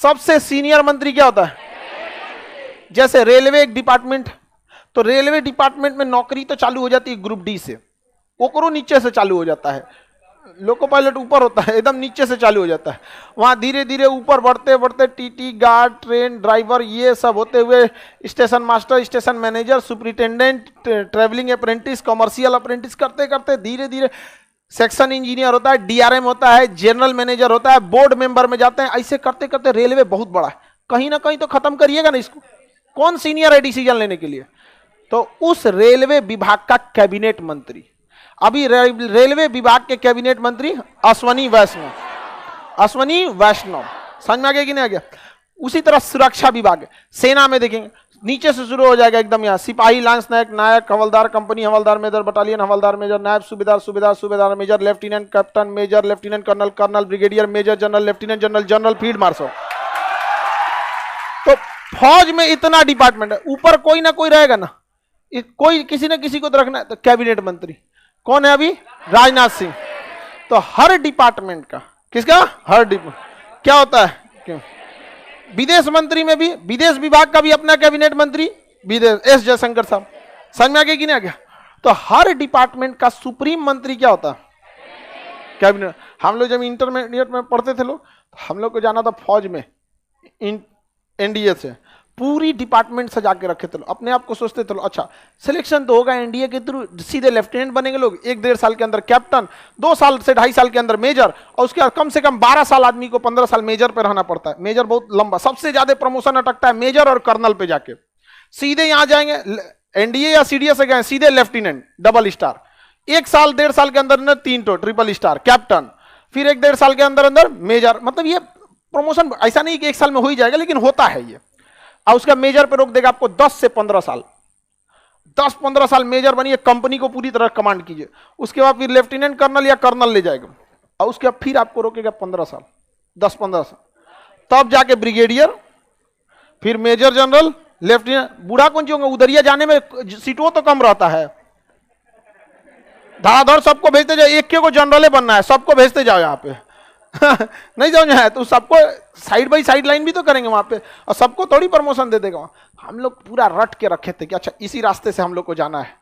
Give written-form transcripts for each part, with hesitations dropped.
सबसे सीनियर मंत्री क्या होता है? जैसे रेलवे एक डिपार्टमेंट, तो रेलवे डिपार्टमेंट में नौकरी तो चालू हो जाती है ग्रुप डी से, ओकरो नीचे से चालू हो जाता है। लोको पायलट ऊपर होता है, एकदम नीचे से चालू हो जाता है। वहां धीरे धीरे ऊपर बढ़ते बढ़ते टीटी, गार्ड, ट्रेन ड्राइवर, ये सब होते हुए station master, station manager, superintendent, travelling apprentice, commercial apprentice, करते करते धीरे धीरे सेक्शन इंजीनियर होता है, डीआरएम होता है, जनरल मैनेजर होता है, बोर्ड मेंबर में जाते हैं। ऐसे करते करते रेलवे बहुत बड़ा है, कहीं ना कहीं तो खत्म करिएगा ना इसको। कौन सीनियर है डिसीजन लेने के लिए? तो उस रेलवे विभाग का कैबिनेट मंत्री, अभी रेलवे विभाग के कैबिनेट मंत्री अश्वनी वैष्णव, अश्वनी वैष्णव, समझ में आ गया कि नहीं आ गया? उसी तरह सुरक्षा विभाग, सेना में देखेंगे नीचे से शुरू हो जाएगा एकदम, यहाँ सिपाही, lance naik, naik, havildar, company havildar, major, battalion havildar, major, naib, subedar, subedar, subedar, major, lieutenant, captain, major, lieutenant colonel, colonel, brigadier, major, general, lieutenant general, general, field marshal. तो फौज में इतना डिपार्टमेंट है, ऊपर कोई ना कोई रहेगा ना, कोई किसी ना किसी को तो रखना है। तो कैबिनेट मंत्री कौन है अभी? राजनाथ सिंह। तो हर डिपार्टमेंट का, किसका? हर डिपार्टमेंट क्या होता है? क्यों? विदेश मंत्री में भी, विदेश विभाग का भी अपना कैबिनेट मंत्री, विदेश, एस जयशंकर साहब। समझ में आ गया कि नहीं आ गया? तो हर डिपार्टमेंट का सुप्रीम मंत्री क्या होता है? कैबिनेट। हम लोग जब इंटरमीडिएट में पढ़ते थे लोग, हम लोग को जाना था फौज में, एनडीए से पूरी डिपार्टमेंट सजा के रखे थे लोग। अपने आप को सोचते थे लोग, अच्छा सिलेक्शन तो होगा एनडीए के थ्रू, सीधे लेफ्टिनेंट बनेंगे लोग, 1-1.5 साल के अंदर कैप्टन, 2 साल से 2.5 साल के अंदर मेजर, और उसके बाद कम से कम 12 साल आदमी को 15 साल मेजर पे रहना पड़ता है। मेजर बहुत लंबा, सबसे ज्यादा प्रमोशन अटकता है मेजर और कर्नल पे जाके। सीधे यहां जाएंगे एनडीए या सीडीएस से गए सीधे लेफ्टिनेंट, डबल स्टार, 1 साल 1.5 साल के अंदर 3 ट्रिपल स्टार, कैप्टन, फिर 1-1.5 साल के अंदर अंदर मेजर। मतलब ये प्रमोशन ऐसा नहीं कि 1 साल में हो ही जाएगा, लेकिन होता है ये। और उसका मेजर पे रोक देगा आपको 10 से 15 साल, 10-15 साल मेजर बनिए, कंपनी को पूरी तरह कमांड कीजिए। उसके बाद फिर लेफ्टिनेंट कर्नल या कर्नल ले जाएगा, और उसके बाद फिर आपको रोकेगा 15 साल, 10-15 साल, तब जाके ब्रिगेडियर, फिर मेजर जनरल, लेफ्टिनेंट। बूढ़ा कौन होंगे? उधरिया जाने में सीटों तो कम रहता है, धड़ाधड़ सबको भेजते जाओ, एक को जनरल बनना है, सबको भेजते जाओ यहाँ पे नहीं समझ है तो सबको साइड बाई साइड लाइन भी तो करेंगे वहां पे, और सबको थोड़ी प्रमोशन दे देगा। हम लोग पूरा रट के रखे थे कि अच्छा इसी रास्ते से हम लोग को जाना है।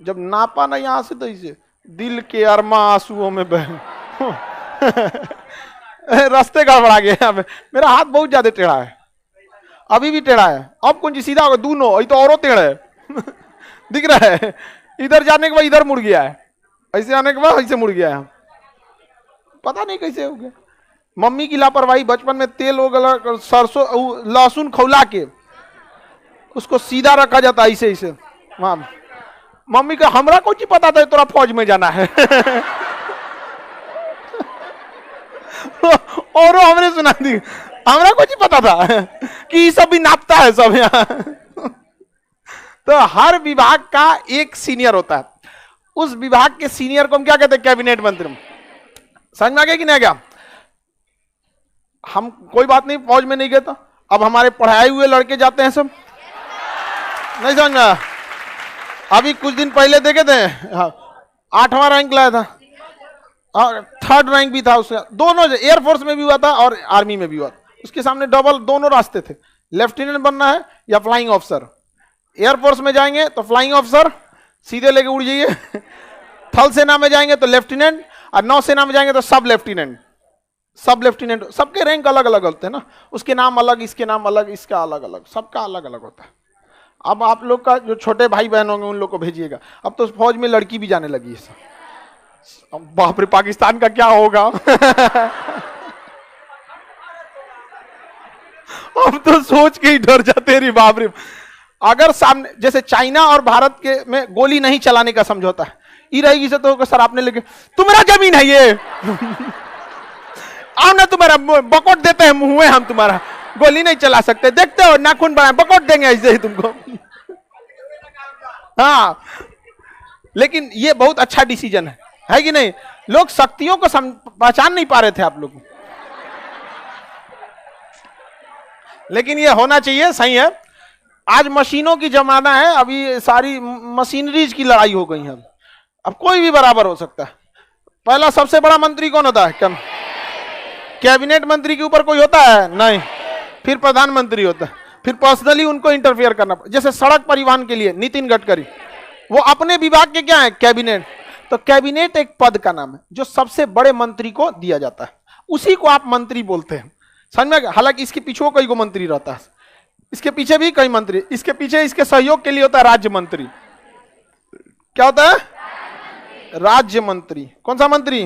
जब नापा ना यहां से, तो इसे दिल के अरमा आंसुओं में बह रास्ते गड़बड़ा गए यहाँ पे। मेरा हाथ बहुत ज्यादा टेढ़ा है, अभी भी टेढ़ा है। अब कौन सी सीधा होगा? दोनों, ये तो औरों टेढ़ा है दिख रहा है। इधर जाने के बाद इधर मुड़ गया है, ऐसे आने के बाद ऐसे मुड़ गया है, पता नहीं कैसे हो गया। मम्मी की लापरवाही, बचपन में तेल वगैरह, सरसों, लहसुन खौला के उसको सीधा रखा जाता ऐसे ऐसे। वहां मम्मी का हमरा कुछ पता था तोरा फौज में जाना है और हमने सुना दी, हमरा कुछ पता था कि सब भी नापता है सब यहाँ तो हर विभाग का एक सीनियर होता है, उस विभाग के सीनियर को हम क्या कहते हैं? कैबिनेट मंत्री। समझ में आ गया कि नहीं आ गया? हम कोई बात नहीं, फौज में नहीं गए तो अब हमारे पढ़ाए हुए लड़के जाते हैं सब, नहीं समझ में आया? अभी कुछ दिन पहले देखे थे, 8वां रैंक लाया था, और 3rd रैंक भी था उसका, दोनों एयरफोर्स में भी हुआ था और आर्मी में भी हुआ था। उसके सामने डबल दोनों रास्ते थे, लेफ्टिनेंट बनना है या फ्लाइंग ऑफिसर। एयरफोर्स में जाएंगे तो फ्लाइंग ऑफिसर सीधे लेके उड़ जाइए, थल सेना में जाएंगे तो लेफ्टिनेंट, और नौसेना में जाएंगे तो सब लेफ्टिनेंट। सब लेफ्टिनेंट, सबके रैंक अलग अलग होते हैं ना, उसके नाम अलग, इसके नाम अलग, इसका अलग अलग, सबका अलग अलग होता है। अब आप लोग का जो छोटे भाई बहन होंगे उन लोग को भेजिएगा। अब तो फौज में लड़की भी जाने लगी है। बाप रे, पाकिस्तान का क्या होगा अब तो सोच के ही डर जाते रे बाप रे। अगर सामने जैसे चाइना और भारत के में गोली नहीं चलाने का समझौता है, ये रहेगी से तो सर आपने लेके तुम्हारा जमीन है ये आओ ना, तुम्हारा बकोट देते हैं मुंह में, हम तुम्हारा गोली नहीं चला सकते, देखते हो नाखून बनाए, बकोट देंगे ऐसे ही तुमको हाँ, लेकिन ये बहुत अच्छा डिसीजन है कि नहीं? लोग शक्तियों को पहचान नहीं पा रहे थे आप लोग, लेकिन ये होना चाहिए, सही है। आज मशीनों की जमाना है, अभी सारी मशीनरीज की लड़ाई हो गई है, अब कोई भी बराबर हो सकता है। पहला सबसे बड़ा मंत्री कौन होता है? कैबिनेट मंत्री के ऊपर कोई होता है नहीं, फिर प्रधानमंत्री होता है, फिर पर्सनली उनको इंटरफेयर करना। जैसे सड़क परिवहन के लिए नितिन गडकरी, वो अपने विभाग के क्या है, कैबिनेट। तो कैबिनेट एक पद का नाम है जो सबसे बड़े मंत्री को दिया जाता है, उसी को आप मंत्री बोलते हैं, समझ में। हालांकि इसके पीछे कई को मंत्री रहता है, इसके पीछे भी कई मंत्री, इसके पीछे इसके सहयोग के लिए होता है राज्य मंत्री। क्या होता है, राज्य मंत्री। कौन सा मंत्री,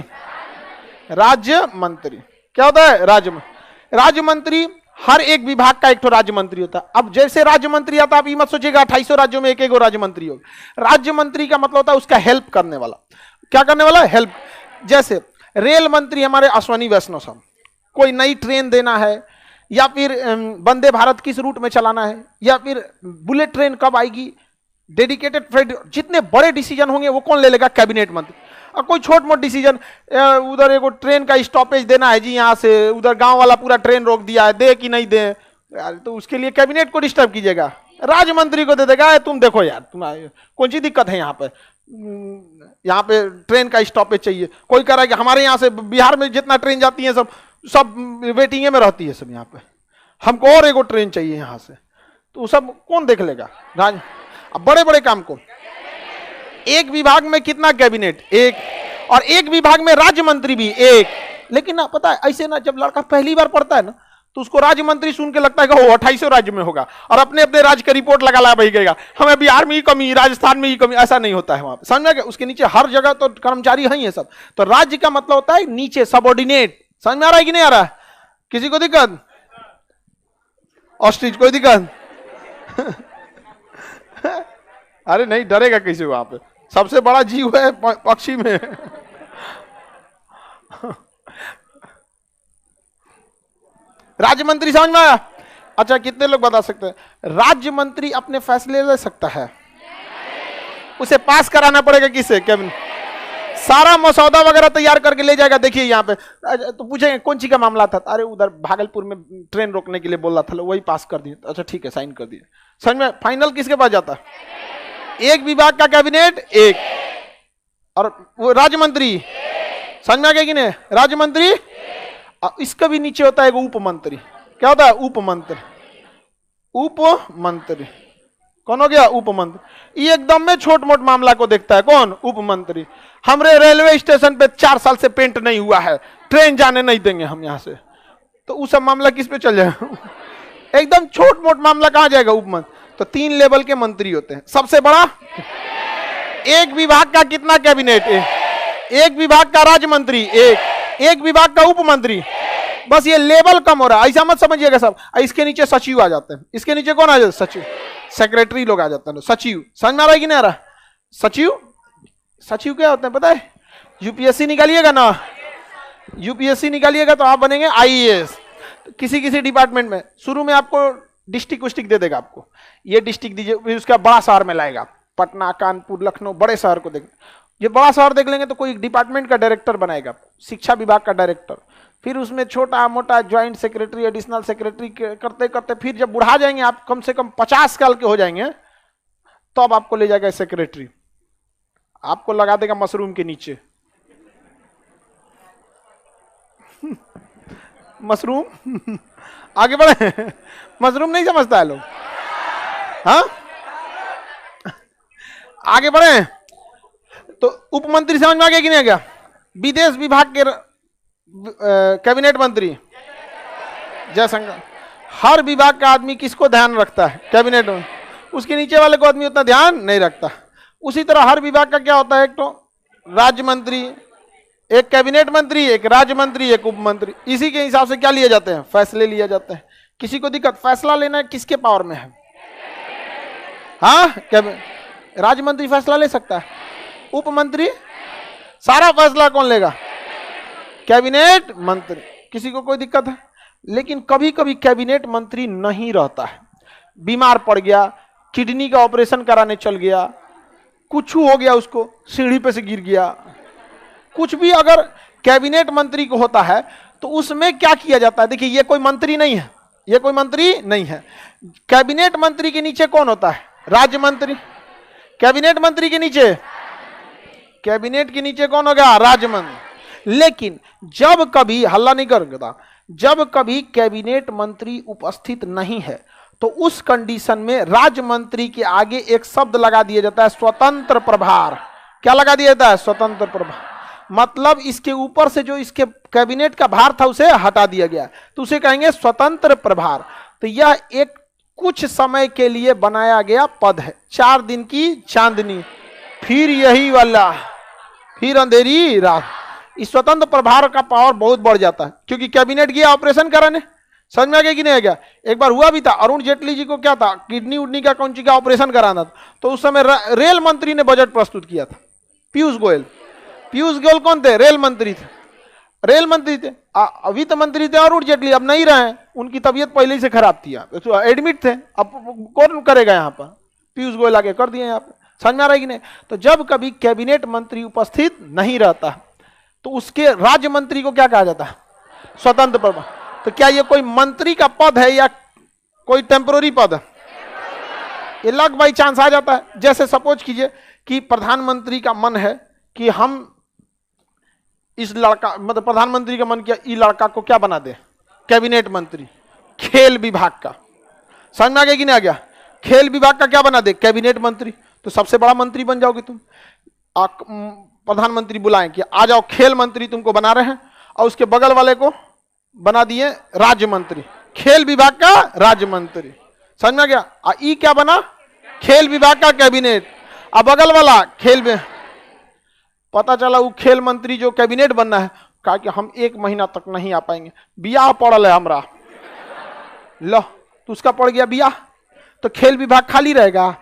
राज्य मंत्री। क्या होता है, राज्य मंत्री। हर एक विभाग का एक तो राज्य मंत्री होता है। अब जैसे राज्य मंत्री आता है, आप ये मत सोचिएगा 2800 राज्यों में एक एक राज्य मंत्री होगा। राज्य मंत्री का मतलब होता है उसका हेल्प करने वाला। क्या करने वाला, हेल्प। जैसे रेल मंत्री हमारे अश्वनी वैष्णव साहब, कोई नई ट्रेन देना है, या फिर वंदे भारत किस रूट में चलाना है, या फिर बुलेट ट्रेन कब आएगी, डेडिकेटेड फ्रेट, जितने बड़े डिसीजन होंगे वो कौन ले लेगा, कैबिनेट मंत्री। और कोई छोट मोट डिसीजन, उधर एगो ट्रेन का स्टॉपेज देना है जी, यहाँ से उधर गांव वाला पूरा ट्रेन रोक दिया है, दे कि नहीं दे यार, तो उसके लिए कैबिनेट को डिस्टर्ब कीजिएगा, राज्य मंत्री को दे देगा, तुम देखो यार तुम कौन सी दिक्कत है यहाँ पे ट्रेन का स्टॉपेज चाहिए। कोई कह रहा है कि हमारे यहाँ से बिहार में जितना ट्रेन जाती है सब वेटिंग में रहती है सब यहाँ पे, हमको और एगो ट्रेन चाहिए यहाँ से, तो सब कौन देख लेगा, राज्य। अब बड़े बड़े काम को एक विभाग में कितना कैबिनेट, एक, और एक विभाग में राज्य मंत्री भी एक। लेकिन ना पता है ऐसे ना, जब लड़का पहली बार पढ़ता है ना, तो उसको राज्य मंत्री सुन के लगता है कि 2800 राज्य में होगा, और अपने अपने राज्य की रिपोर्ट लगा गएगा, हमें बिहार में ही कमी, राजस्थान में ही कमी। ऐसा नहीं होता है वहां पे, समझ में। उसके नीचे हर जगह तो कर्मचारी है सब। तो राज्य का मतलब होता है नीचे, सबऑर्डिनेट। समझ में आ रहा है कि नहीं आ रहा है, किसी को दिक्कत, ऑस्ट्रिच कोई दिक्कत अरे नहीं, डरेगा कैसे वहां पे, सबसे बड़ा जीव है पक्षी में राज्य मंत्री, समझ में आया। अच्छा, कितने लोग बता सकते हैं राज्य मंत्री अपने फैसले ले सकता है, उसे पास कराना पड़ेगा किससे, कैबिनेट। सारा मसौदा वगैरह तैयार करके ले जाएगा। देखिए यहाँ पे तो पूछेंगे कौन सी का मामला था, अरे उधर भागलपुर में ट्रेन रोकने के लिए बोल रहा था, वही पास कर दिए। अच्छा ठीक है, साइन कर दिए। समझ में, फाइनल किसके पास जाता है, एक विभाग का कैबिनेट एक, और वो राज्य मंत्री। समझ में आ गया कि नहीं, राज्य मंत्री। इसका भी नीचे होता है उप मंत्री। क्या होता है, उप मंत्री। उप मंत्री कौन हो गया, उप मंत्री। ये एकदम में छोट मोट मामला को देखता है, कौन, उप मंत्री। हमरे रेलवे स्टेशन पे 4 साल से पेंट नहीं हुआ है, ट्रेन जाने नहीं देंगे हम यहां से, तो उस सब मामला किस पे चल जाएगा एकदम छोट मोट मामला कहां जाएगा, उप मंत्री। तो 3 लेवल के मंत्री होते हैं। सबसे बड़ा, एक विभाग का कितना कैबिनेट, एक विभाग का राज्य मंत्री एक विभाग का उप मंत्री। बस ये लेवल कम हो रहा है, ऐसा मत समझिएगा सब। इसके नीचे सचिव आ जाते हैं, इसके नीचे कौन आ जाता है, सचिव, सेक्रेटरी लोग आ जाते हैं, सचिव। समझ में आ रहा है कि नहीं आ रहा, सचिव क्या होते हैं पता है, यूपीएससी निकालिएगा ना, यूपीएससी निकालिएगा तो आप बनेंगे आईएएस। किसी किसी डिपार्टमेंट में शुरू में आपको डिस्ट्रिक्ट दे देगा, आपको ये डिस्ट्रिक्ट दीजिए, फिर उसका बड़ा शहर में लाएगा, पटना, कानपुर, लखनऊ, बड़े शहर को देख। ये बड़ा शहर देख लेंगे तो कोई डिपार्टमेंट का डायरेक्टर बनाएगा, शिक्षा विभाग का डायरेक्टर, फिर उसमें छोटा मोटा ज्वाइंट सेक्रेटरी, एडिशनल सेक्रेटरी करते करते फिर जब बुढ़ा जाएंगे आप, कम से कम 50 साल के हो जाएंगे, तो अब आपको ले जाएगा सेक्रेटरी, आपको लगा देगा मशरूम के नीचे मशरूम आगे बढ़े मशरूम नहीं समझता है लोग, हाँ आगे बढ़े। तो उप मंत्री समझ में आ गया कि नहीं आ गया। विदेश विभाग के कैबिनेट मंत्री जयशंकर। हर विभाग का आदमी किसको ध्यान रखता है, कैबिनेट में, उसके नीचे वाले को आदमी उतना ध्यान नहीं रखता। उसी तरह हर विभाग का क्या होता है, एक तो राज्य मंत्री, एक कैबिनेट मंत्री, एक राज्य मंत्री, एक उप मंत्री। इसी के हिसाब से क्या लिए जाते हैं, फैसले लिए जाते हैं। किसी को दिक्कत, फैसला लेना किसके पावर में है, हाँ राज्य मंत्री फैसला ले सकता है, उप मंत्री सारा फैसला कौन लेगा, कैबिनेट मंत्री। किसी को कोई दिक्कत है। लेकिन कभी कभी कैबिनेट मंत्री नहीं रहता है, बीमार पड़ गया, किडनी का ऑपरेशन कराने चल गया, कुछ हो गया, उसको सीढ़ी पे से गिर गया, कुछ भी अगर कैबिनेट मंत्री को होता है तो उसमें क्या किया जाता है। देखिए ये कोई मंत्री नहीं है, ये कोई मंत्री नहीं है। कैबिनेट मंत्री के नीचे कौन होता है, राज्य मंत्री। कैबिनेट मंत्री के नीचे, कैबिनेट के नीचे कौन हो गया, राज्य मंत्री। लेकिन जब कभी, हल्ला नहीं करूंगा, जब कभी कैबिनेट मंत्री उपस्थित नहीं है तो उस कंडीशन में राज्य मंत्री के आगे एक शब्द लगा दिया जाता है, स्वतंत्र प्रभार। क्या लगा दिया जाता है? स्वतंत्र प्रभार। मतलब इसके ऊपर से जो इसके कैबिनेट का भार था उसे हटा दिया गया, तो उसे कहेंगे स्वतंत्र प्रभार। तो यह एक कुछ समय के लिए बनाया गया पद है। 4 दिन की चांदनी, फिर यही वाला, फिर अंधेरी रात। इस स्वतंत्र प्रभार का पावर बहुत बढ़ जाता है, क्योंकि कैबिनेट गया ऑपरेशन कराने। समझ में आ गया कि नहीं आ गया? एक बार हुआ भी था, अरुण जेटली जी को क्या था, किडनी उडनी का कौन सी का ऑपरेशन कराना था, तो उस समय रेल मंत्री ने बजट प्रस्तुत किया था, पीयूष गोयल। पीयूष गोयल कौन थे? रेल मंत्री थे। रेल मंत्री थे, वित्त मंत्री थे अरुण जेटली, अब नहीं रहे, उनकी तबीयत पहले ही से खराब थी, एडमिट थे। अब कौन करेगा यहाँ पर? पीयूष गोयल आगे कर दिए यहाँ पे। समझ में आ रहा है कि नहीं? तो जब कभी कैबिनेट मंत्री उपस्थित नहीं रहता तो उसके राज्य मंत्री को क्या कहा जाता है? स्वतंत्र प्रभार। तो क्या ये कोई मंत्री का पद है या कोई टेम्पोररी पद है? ये लक बाई चांस आ जाता है। जैसे सपोज कीजिए कि प्रधानमंत्री का मन है कि हम इस लड़का, मतलब प्रधानमंत्री का मन किया इस लड़का को क्या बना दे? कैबिनेट मंत्री, खेल विभाग का। समझ में आ गया कि नहीं आ गया? खेल विभाग का क्या बना दे? कैबिनेट मंत्री। तो सबसे बड़ा मंत्री बन जाओगे तुम। प्रधानमंत्री बुलाएं कि आ जाओ खेल मंत्री तुमको बना रहे हैं, और उसके बगल वाले को बना दिए राज्य मंत्री, खेल विभाग का राज्य मंत्री। समझ में आ गया? ई क्या बना? खेल विभाग का कैबिनेट। अब बगल वाला खेल में, पता चला वो खेल मंत्री जो कैबिनेट बनना है, कहा कि हम 1 महीना तक नहीं आ पाएंगे, बियाह पड़ल है हमरा। लो, तो उसका पड़ गया बियाह, तो खेल विभाग खाली रहेगा।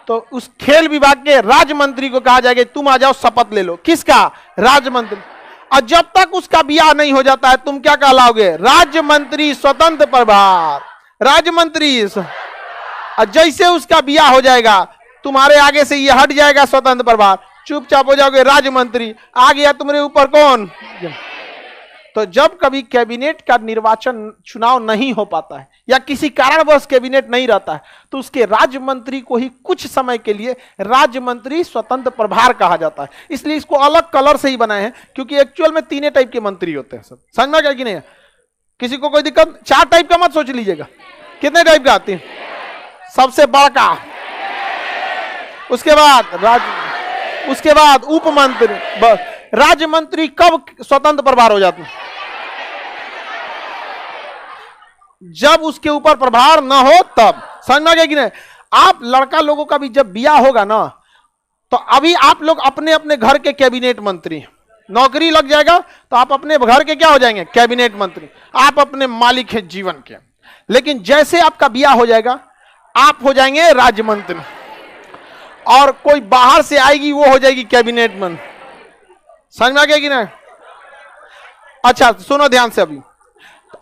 तो उस खेल विभाग के राज्य मंत्री को कहा जाएगा तुम आ जाओ, शपथ ले लो। किसका? राज्य मंत्री। और जब तक उसका बियाह नहीं हो जाता है तुम क्या कहलाओगे? राज्य मंत्री स्वतंत्र प्रभार, राज्य मंत्री। और जैसे उसका बियाह हो जाएगा तुम्हारे आगे से ये हट जाएगा स्वतंत्र प्रभार, चुपचाप हो जाओगे राज्य मंत्री। आ गया तुम्हारे ऊपर कौन? तो जब कभी कैबिनेट का निर्वाचन चुनाव नहीं हो पाता है या किसी कारणवश कैबिनेट नहीं रहता है तो उसके राज्य मंत्री को ही कुछ समय के लिए राज्य मंत्री स्वतंत्र प्रभार कहा जाता है। इसलिए इसको अलग कलर से ही बनाए हैं, क्योंकि एक्चुअल में 3 टाइप के मंत्री होते हैं। सब समझ में गया कि नहीं? किसी को कोई दिक्कत? 4 टाइप का मत सोच लीजिएगा। कितने टाइप का आते हैं? सबसे बड़का, उसके बाद उप मंत्री। राज्य मंत्री कब स्वतंत्र प्रभार हो जाते हैं? जब उसके ऊपर प्रभार ना हो तब। समझ में आ गया कि नहीं? आप लड़का लोगों का भी जब बियाह होगा ना, तो अभी आप लोग अपने अपने घर के कैबिनेट मंत्री, नौकरी लग जाएगा तो आप अपने घर के क्या हो जाएंगे? कैबिनेट मंत्री। आप अपने मालिक हैं जीवन के। लेकिन जैसे आपका बियाह हो जाएगा आप हो जाएंगे राज्य मंत्री, और कोई बाहर से आएगी वो हो जाएगी कैबिनेट मंत्री। समझ में आ गया कि नहीं? अच्छा सुनो ध्यान से।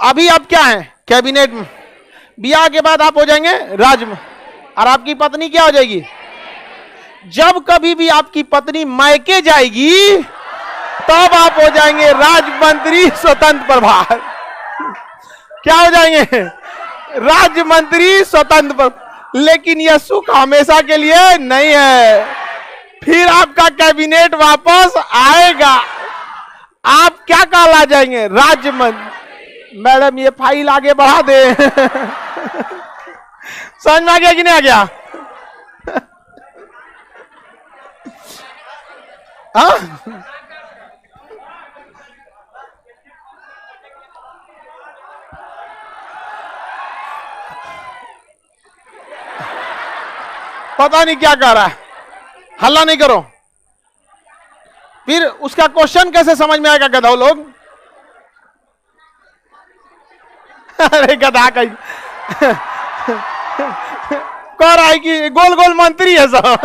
अभी आप क्या हैं? कैबिनेट में। बियाह के बाद आप हो जाएंगे राज्य में, और आपकी पत्नी क्या हो जाएगी? जब कभी भी आपकी पत्नी मायके जाएगी तब आप हो जाएंगे राज्य मंत्री स्वतंत्र प्रभार। क्या हो जाएंगे? राज्य मंत्री स्वतंत्र प्रभार। लेकिन यह सुख हमेशा के लिए नहीं है, फिर आपका कैबिनेट वापस आएगा, आप क्या कहला जाएंगे? राज्य मंत्री। मैडम ये फाइल आगे बढ़ा दे। समझ में आ गया कि नहीं आ गया? हाँ? पता नहीं क्या कह रहा है, हल्ला नहीं करो। फिर उसका क्वेश्चन कैसे समझ में आएगा गधा लोग? अरे गधा कहीं कह रहा है कि गोल गोल मंत्री है सब।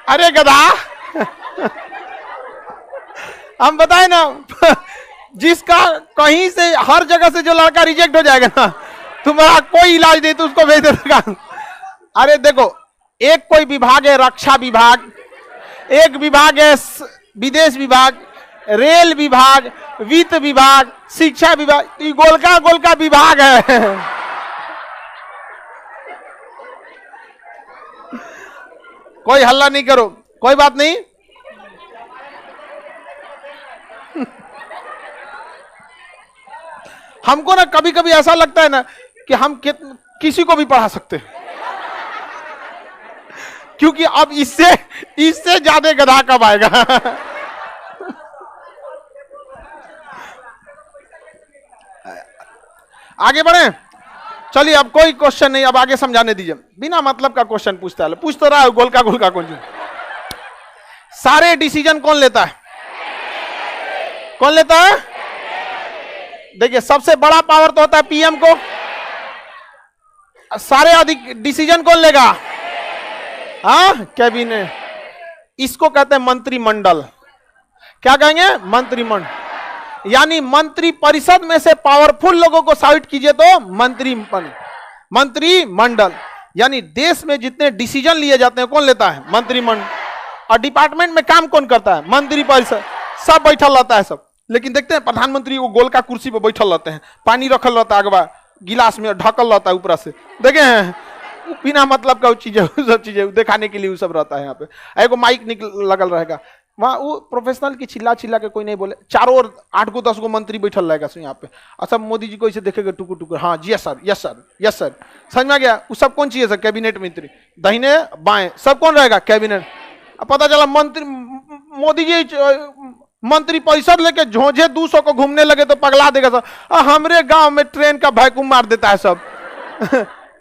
अरे गधा, हम बताए ना, जिसका कहीं से हर जगह से जो लड़का रिजेक्ट हो जाएगा ना, तुम्हारा कोई इलाज नहीं तो उसको भेज देगा। अरे देखो, एक कोई विभाग है रक्षा विभाग, एक विभाग है विदेश विभाग, रेल विभाग, वित्त विभाग, शिक्षा विभाग, गोलका गोलका विभाग है। कोई हल्ला नहीं करो, कोई बात नहीं। हमको ना कभी कभी ऐसा लगता है ना कि हम किसी को भी पढ़ा सकते हैं, क्योंकि अब इससे ज्यादा गधा कब आएगा। आगे बढ़े, चलिए अब कोई क्वेश्चन नहीं, अब आगे समझाने दीजिए। बिना मतलब का क्वेश्चन पूछता है, पूछ तो रहा है, गोल का कौन। सारे डिसीजन कौन लेता है? कौन लेता है? देखिए सबसे बड़ा पावर तो होता है पीएम को, सारे अधिक डिसीजन कौन लेगा? हाँ, कैबिनेट। इसको कहते हैं मंत्रिमंडल। क्या कहेंगे? मंत्रिमंडल। यानी मंत्री परिषद में से पावरफुल लोगों को साइड कीजिए तो मंत्रिमंडल। यानी देश में जितने डिसीजन लिए जाते हैं कौन लेता है? मंत्रिमंडल। और डिपार्टमेंट में काम कौन करता है? मंत्री परिषद। सब बैठल रहता है सब, लेकिन देखते हैं प्रधानमंत्री वो गोल का कुर्सी पर बैठल रहते हैं, पानी रखल रहता है अगवा गिलास में, ढकल रहता है ऊपर से, देखे हैं? बिना मतलब का चीज है, सब चीजें दिखाने के लिए वो सब रहता है। यहाँ पे एगो माइक लगल रहेगा, वहाँ वो प्रोफेशनल की चिल्ला के कोई नहीं बोले, चारों ओर 8 को 10 को मंत्री बैठल रहेगा यहाँ पे, और सब मोदी जी को इसे देखेगा टुकुर टुकुर, हाँ जी yes sir, yes sir, yes sir. समझ में आ गया? वो सब कौन चाहिए सर? कैबिनेट मंत्री। दाहिने बाएं सब कौन रहेगा? कैबिनेट। अब पता चला मंत्री मोदी जी मंत्री परिषद लेके झोंझे 200 को घूमने लगे तो पगला देगा सब। हमरे गांव में ट्रेन का वैक्यूम मार देता है सब।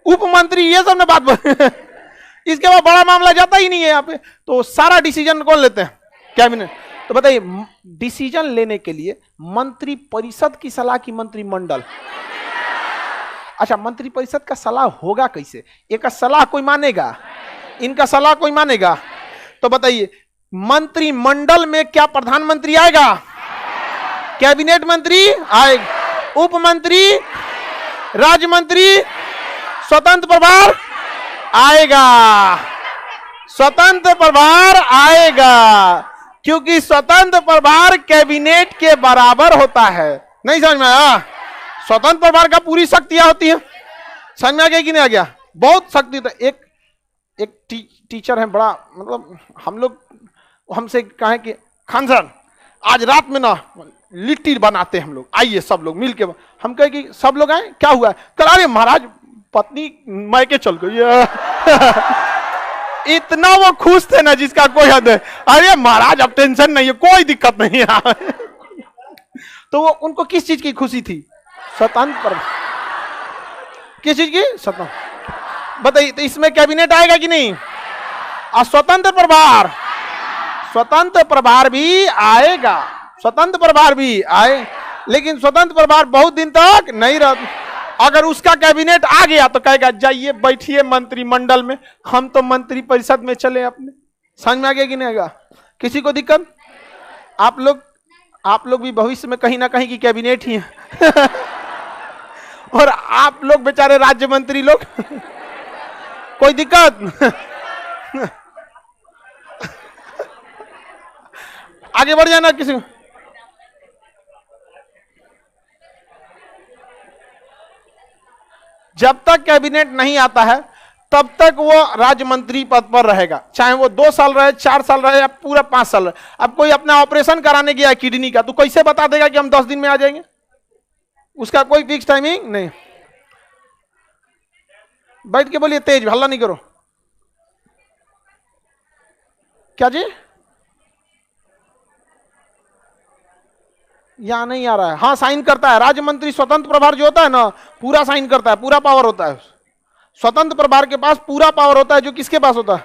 उप मंत्री ये सब ने बात इसके बाद बड़ा मामला जाता ही नहीं है यहाँ पे। तो सारा डिसीजन कौन लेते हैं? कैबिनेट। तो बताइए डिसीजन लेने के लिए मंत्री परिषद की सलाह की मंत्रिमंडल? अच्छा, मंत्री परिषद का सलाह होगा कैसे? एक सलाह कोई मानेगा? इनका सलाह कोई मानेगा? तो बताइए मंत्रिमंडल में क्या प्रधानमंत्री आएगा? कैबिनेट मंत्री आएगा, उप मंत्री, राज्य मंत्री, स्वतंत्र प्रभार आएगा। स्वतंत्र प्रभार आएगा क्योंकि स्वतंत्र प्रभार कैबिनेट के बराबर होता है। नहीं समझ में आया? स्वतंत्र प्रभार का पूरी शक्तियां होती है। समझ में आ गया कि नहीं आ गया? बहुत शक्ति। तो एक टीचर है बड़ा, मतलब हम लोग हमसे कहें कि खान सर आज रात में ना लिट्टी बनाते हैं हम लोग, आइए सब लोग मिलके। हम कहे कि सब लोग आए, क्या हुआ? कल अरे महाराज पत्नी मायके चल गई। इतना वो खुश थे ना जिसका कोई हद है। अरे महाराज अब टेंशन नहीं है, कोई दिक्कत नहीं है। तो वो उनको किस चीज की खुशी थी? स्वतंत्र। किस चीज की? स्वतंत्र। बताइए तो इसमें कैबिनेट आएगा कि नहीं? और स्वतंत्र प्रभार, स्वतंत्र प्रभार भी आएगा, स्वतंत्र प्रभार भी आए, लेकिन स्वतंत्र प्रभार बहुत दिन तक नहीं रह। अगर उसका कैबिनेट आ गया तो कहेगा जाइए बैठिए मंत्रिमंडल में, हम तो मंत्री परिषद में चले अपने। समझ में आ गया कि नहीं आएगा? किसी को दिक्कत? आप लोग भी भविष्य में कहीं ना कहीं की कैबिनेट ही है। और आप लोग बेचारे राज्य मंत्री लोग। कोई दिक्कत? आगे बढ़ जाना किसी को। जब तक कैबिनेट नहीं आता है तब तक वो राज्य मंत्री पद पर रहेगा, चाहे वो 2 साल रहे, 4 साल रहे या पूरा 5 साल रहे। अब कोई अपना ऑपरेशन कराने गया किडनी का, तो कैसे बता देगा कि हम 10 दिन में आ जाएंगे? उसका कोई फिक्स टाइमिंग नहीं। बैठ के बोलिए, तेज हल्ला नहीं करो। क्या जी? यहां नहीं आ रहा है। हाँ, साइन करता है राज्य मंत्री। स्वतंत्र प्रभार जो होता है ना, पूरा साइन करता है, पूरा पावर होता है। स्वतंत्र प्रभार के पास पूरा पावर होता है, जो किसके पास होता है?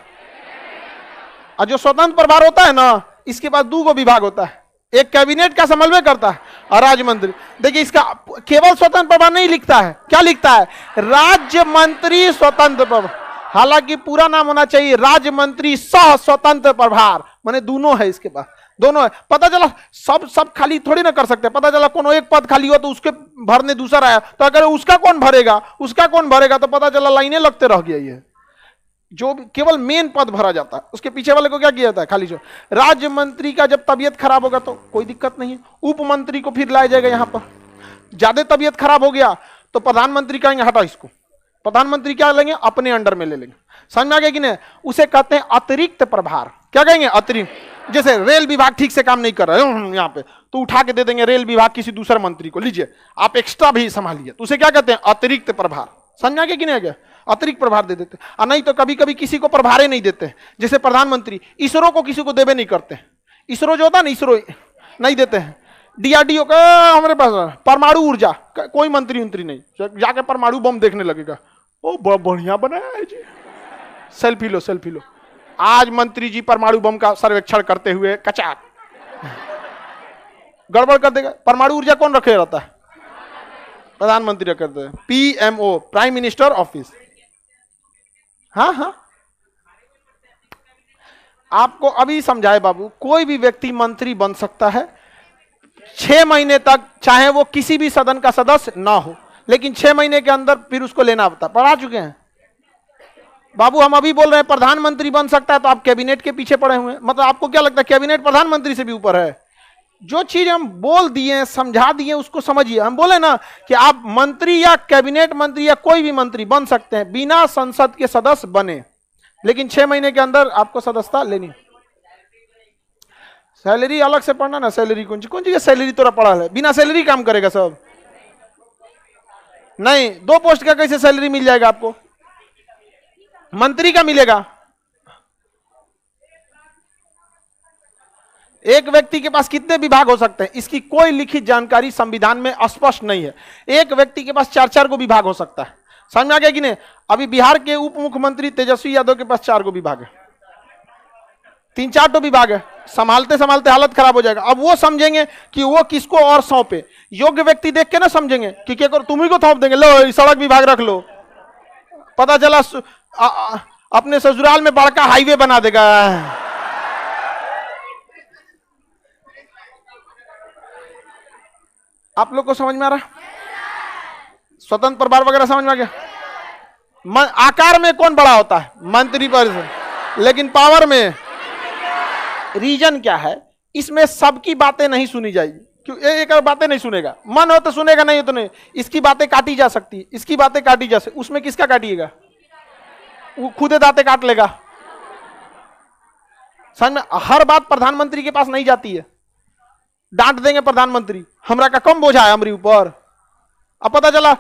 और जो स्वतंत्र प्रभार होता है ना, इसके पास 2 विभाग होता है, एक कैबिनेट का समन्वय करता है और राज्य मंत्री। देखिए इसका केवल स्वतंत्र प्रभार नहीं लिखता है, क्या लिखता है? राज्य मंत्री स्वतंत्र प्रभार। हालांकि पूरा नाम होना चाहिए राज्य मंत्री सह स्वतंत्र प्रभार, माने दोनों है इसके पास, दोनों है। पता चला सब खाली थोड़ी ना कर सकते। पता चला कोनो एक पद खाली हो तो उसके भरने दूसरा आया, तो अगर उसका कौन भरेगा, तो पता चला लाइनें लगते रह गया। ये जो केवल मेन पद भरा जाता है, उसके पीछे वाले को क्या किया जाता है? खाली जो राज्य मंत्री का जब तबियत खराब होगा तो कोई दिक्कत नहीं है, उप मंत्री को फिर लाया जाएगा। यहाँ पर ज्यादा तबियत खराब हो गया तो प्रधानमंत्री कहेंगे हटा इसको, प्रधानमंत्री क्या लेंगे, अपने अंडर में ले लेंगे। समझ में आ गया कि नहीं? उसे कहते हैं अतिरिक्त प्रभार। क्या कहेंगे? अतिरिक्त। जैसे रेल विभाग ठीक से काम नहीं कर रहा है यहाँ पे, तो उठा के दे देंगे रेल विभाग किसी दूसरे मंत्री को, लीजिए आप एक्स्ट्रा भी संभालिए, तो उसे क्या कहते हैं? अतिरिक्त प्रभार। समझ में आ गया कि नहीं आ गया? अतिरिक्त प्रभार दे देते। और नहीं तो कभी कभी किसी को प्रभारे नहीं देते, जैसे प्रधानमंत्री इसरो को किसी को देवे नहीं करते। इसरो जो होता है ना, इसरो नहीं देते हैं। डीआरडीओ का हमारे पास परमाणु ऊर्जा, कोई मंत्री उंत्री नहीं, जाके परमाणु बम देखने लगेगा, ओ बढ़िया बनाया है जी, सेल्फी लो सेल्फी लो। आज मंत्री जी परमाणु बम का सर्वेक्षण करते हुए कचाक गड़बड़ कर देगा। परमाणु ऊर्जा कौन रखे रहता है? प्रधानमंत्री करते हैं, पीएमओ, प्राइम मिनिस्टर ऑफिस। हाँ हाँ, आपको अभी समझाए बाबू, कोई भी व्यक्ति मंत्री बन सकता है 6 महीने तक, चाहे वो किसी भी सदन का सदस्य ना हो, लेकिन 6 महीने के अंदर फिर उसको लेना होता। पढ़ा चुके हैं बाबू, हम अभी बोल रहे हैं प्रधानमंत्री बन सकता है, तो आप कैबिनेट के पीछे पड़े हुए हैं। मतलब आपको क्या लगता है कैबिनेट प्रधानमंत्री से भी ऊपर है? जो चीज हम बोल दिए, समझा दिए, उसको समझिए। हम बोले ना कि आप मंत्री या कैबिनेट मंत्री या कोई भी मंत्री बन सकते हैं बिना संसद के सदस्य बने, लेकिन 6 महीने के अंदर आपको सदस्यता लेनी। सैलरी अलग से पढ़ना ना, सैलरी कौन सी की सैलरी तोरा पड़ा है, बिना सैलरी काम करेगा सब? नहीं, 2 पोस्ट का कैसे सैलरी मिल जाएगा आपको? मंत्री का मिलेगा। एक व्यक्ति के पास कितने विभाग हो सकते हैं, इसकी कोई लिखित जानकारी संविधान में स्पष्ट नहीं है। एक व्यक्ति के पास 4-4 को विभाग हो सकता है। समझ में आ गया कि नहीं? अभी बिहार के उप मुख्यमंत्री तेजस्वी यादव के पास 4 को विभाग है, 3-4 तो विभाग है, संभालते संभालते हालत खराब हो जाएगा। अब वो समझेंगे कि वो किसको और सौंपे, योग्य व्यक्ति देख के ना समझेंगे कि क्या करो, तुम्ही को सौंप देंगे, लो सड़क विभाग रख लो, पता चला अपने ससुराल में बड़का हाईवे बना देगा। आप लोग को समझ में आ रहा? स्वतंत्र प्रभार वगैरह समझ में आ गया? आकार में कौन बड़ा होता है? मंत्री परिषद। लेकिन पावर में, रीजन क्या है? इसमें सबकी बातें नहीं सुनी जाएगी, क्यों? एक बातें नहीं सुनेगा, मन हो तो सुनेगा, नहीं हो तो नहीं। इसकी बातें काटी जा सकती है, इसकी बातें काटी जा सकती, उसमें किसका काटिएगा? वो खुदे दांते काट लेगा। समझ में? हर बात प्रधानमंत्री के पास नहीं जाती है, डांट देंगे प्रधानमंत्री, हमरा का कम बोझा है हमारे ऊपर। अब पता चला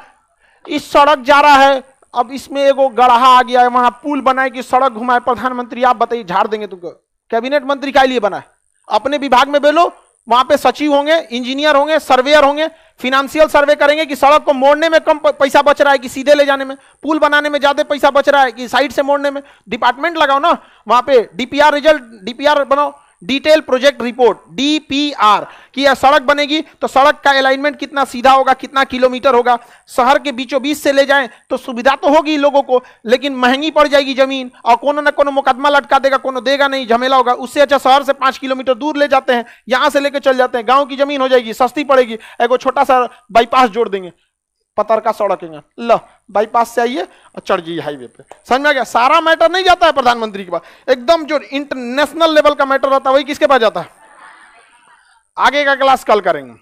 इस सड़क जा रहा है, अब इसमें एगो गढ़ा आ गया है, वहां पुल बनाए कि सड़क घुमाए, प्रधानमंत्री आप बताइए, झाड़ देंगे तुमको। कैबिनेट मंत्री क्या लिए बना है? अपने विभाग में बेलो, वहां पे सचिव होंगे, इंजीनियर होंगे, सर्वेयर होंगे, फिनेंशियल सर्वे करेंगे कि सड़क को मोड़ने में कम पैसा बच रहा है कि सीधे ले जाने में, पुल बनाने में ज्यादा पैसा बच रहा है कि साइड से मोड़ने में। डिपार्टमेंट लगाओ ना वहां पे, डीपीआर रिजल्ट, डीपीआर बनाओ, डिटेल प्रोजेक्ट रिपोर्ट, डीपीआर, कि यह सड़क बनेगी तो सड़क का अलाइनमेंट कितना सीधा होगा, कितना किलोमीटर होगा, शहर के बीचों बीच से ले जाएं तो सुविधा तो होगी लोगों को, लेकिन महंगी पड़ जाएगी जमीन, और कोनो ना कोनो मुकदमा लटका देगा, कोनो देगा नहीं, झमेला होगा। उससे अच्छा शहर से 5 किलोमीटर दूर ले जाते हैं, यहां से लेकर चल जाते हैं, गांव की जमीन हो जाएगी, सस्ती पड़ेगी, एगो छोटा सा बाईपास जोड़ देंगे, पतर का सड़क है, लो बाईपास से आइए और चढ़ जाइए हाईवे पे। समझ में आ गया? सारा मैटर नहीं जाता है प्रधानमंत्री के पास, एकदम जो इंटरनेशनल लेवल का मैटर रहता है वही किसके पास जाता है? आगे का क्लास कल करेंगे।